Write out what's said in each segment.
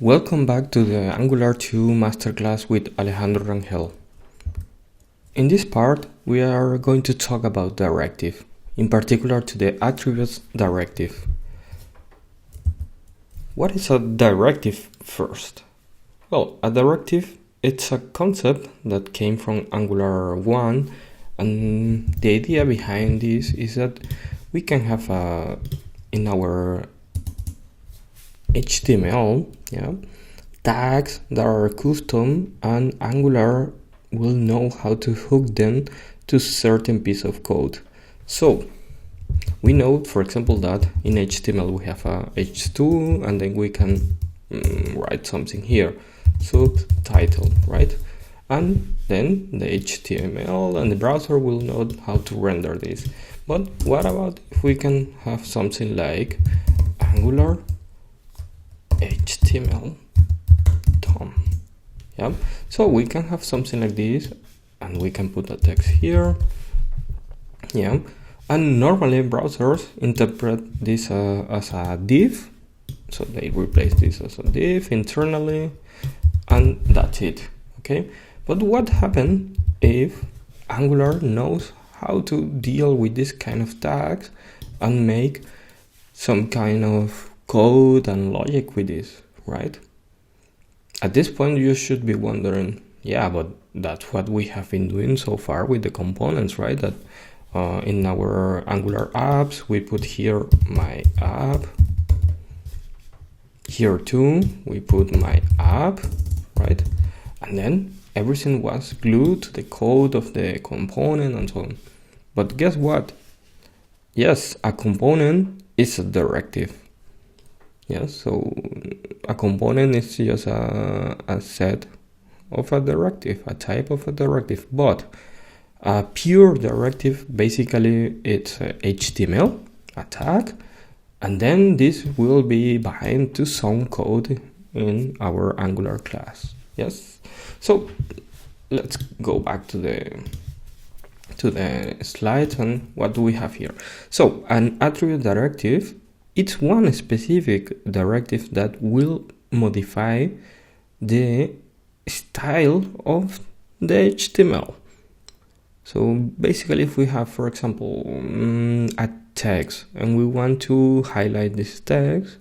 Welcome back to the Angular 2 masterclass with Alejandro Rangel. In this part, we are going to talk about directive, in particular to the attributes directive. What is a directive first? Well, a directive, it's a concept that came from Angular 1, and the idea behind this is that we can have in our HTML, tags that are custom, and Angular will know how to hook them to certain piece of code. So we know, for example, that in HTML we have a h2, and then we can write something here, subtitle, right? And then the HTML and the browser will know how to render this. But what about if we can have something like Angular HTML DOM? So we can have something like this, and we can put a text here. And normally browsers interpret this as a div, so they replace this as a div internally, and that's it. Okay, but what happens if Angular knows how to deal with this kind of tags and make some kind of code and logic with this, right? At this point you should be wondering, but that's what we have been doing so far with the components, right? That in our Angular apps we put here my app, here too we put my app, right? And then everything was glued to the code of the component and so on. But guess what? Yes, a component is a directive. So a component is just a set of a directive, a type of a directive. But a pure directive, basically it's HTML, a tag, and then this will be bind to some code in our Angular class. Yes. So let's go back to the slides, and what do we have here? So an attribute directive, it's one specific directive that will modify the style of the HTML. So basically, if we have, for example, a text and we want to highlight this text,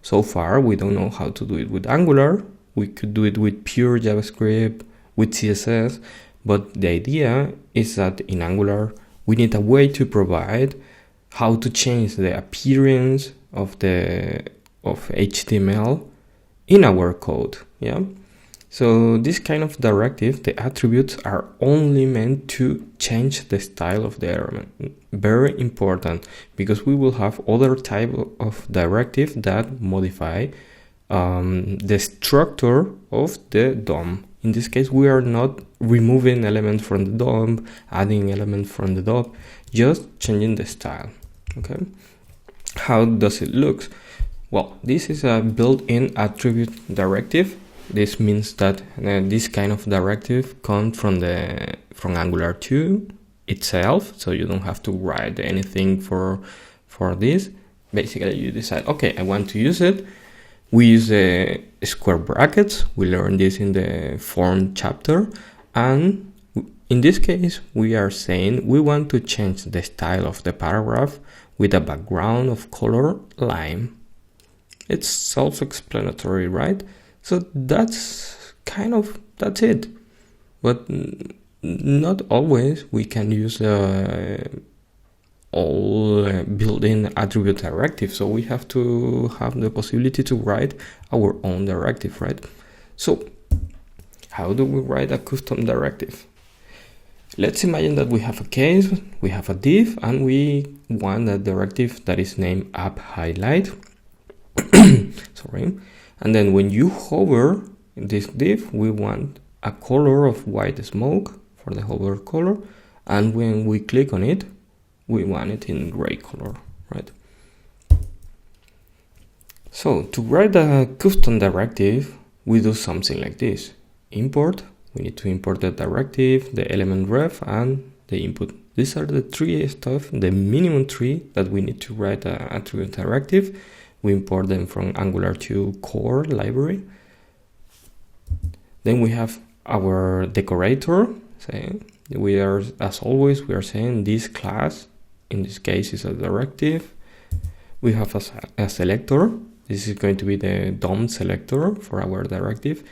so far we don't know how to do it with Angular. We could do it with pure JavaScript, with CSS, but the idea is that in Angular we need a way to provide how to change the appearance of HTML in our code. So this kind of directive, the attributes are only meant to change the style of the element. Very important, because we will have other type of directive that modify the structure of the DOM. In this case, we are not removing elements from the DOM, adding elements from the DOM, just changing the style. Okay, how does it look? Well, this is a built-in attribute directive. This means that this kind of directive comes from Angular 2 itself, so you don't have to write anything for this. Basically, you decide, okay, I want to use it. We use the square brackets. We learned this in the form chapter, and in this case, we are saying we want to change the style of the paragraph with a background of color lime. It's self-explanatory, right? So that's it. But not always we can use all built-in attribute directive. So we have to have the possibility to write our own directive, right? So how do we write a custom directive? Let's imagine that we have a case, we have a div, and we want a directive that is named app highlight. Sorry. And then when you hover this div, we want a color of white smoke for the hover color. And when we click on it, we want it in gray color, right? So to write a custom directive, we do something like this. Import. We need to import the directive, the element ref, and the input. These are the three stuff, the minimum three that we need to write an attribute directive. We import them from Angular 2 core library. Then we have our decorator. So we are, as always, we are saying this class, in this case, is a directive. We have a selector. This is going to be the DOM selector for our directive.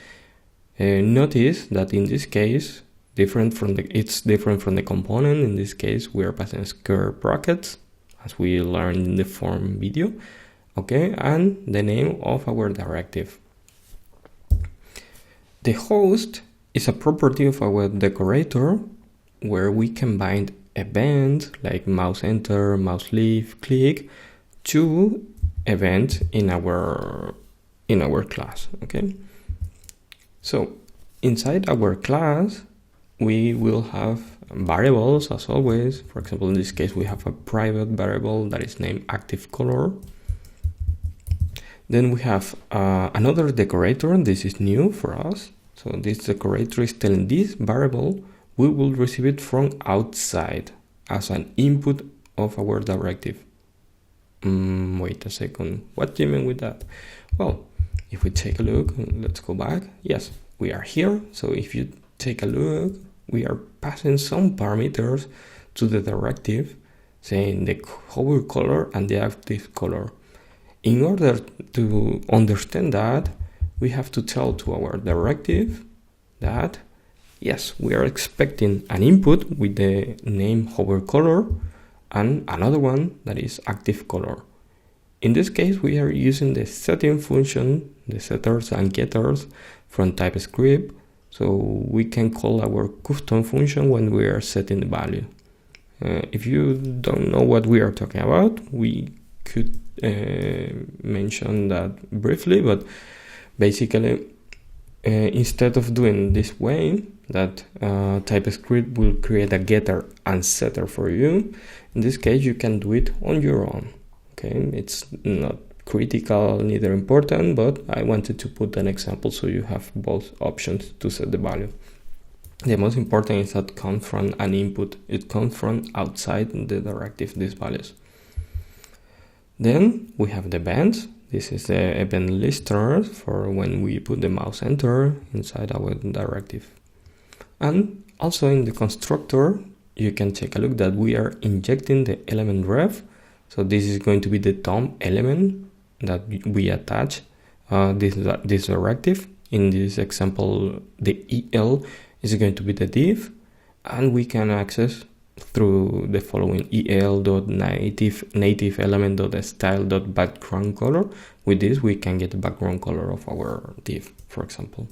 Notice that in this case, it's different from the component. In this case, we are passing square brackets, as we learned in the form video. Okay, and the name of our directive. The host is a property of our decorator where we can bind events like mouse enter, mouse leave, click to event in our class. Okay, so inside our class we will have variables as always. For example, in this case we have a private variable that is named active color. Then we have another decorator. This is new for us. So this decorator is telling this variable we will receive it from outside as an input of our directive. Wait a second, what do you mean with that? Well, if we take a look, let's go back. Yes, we are here. So if you take a look, we are passing some parameters to the directive, saying the hover color and the active color. In order to understand that, we have to tell to our directive that yes, we are expecting an input with the name hover color and another one that is active color. In this case, we are using the setting function, the setters and getters from TypeScript, so we can call our custom function when we are setting the value. If you don't know what we are talking about, we could mention that briefly, but basically, instead of doing this way, that TypeScript will create a getter and setter for you, in this case you can do it on your own. Okay, it's not critical, neither important, but I wanted to put an example so you have both options to set the value. The most important is that it comes from an input. It comes from outside the directive, these values. Then we have the events. This is the event listener for when we put the mouse enter inside our directive. And also in the constructor, you can take a look that we are injecting the element ref. So this is going to be the DOM element that we attach this directive. In this example, the EL is going to be the div, and we can access through the following el.native element.style.background color. With this, we can get the background color of our div, for example.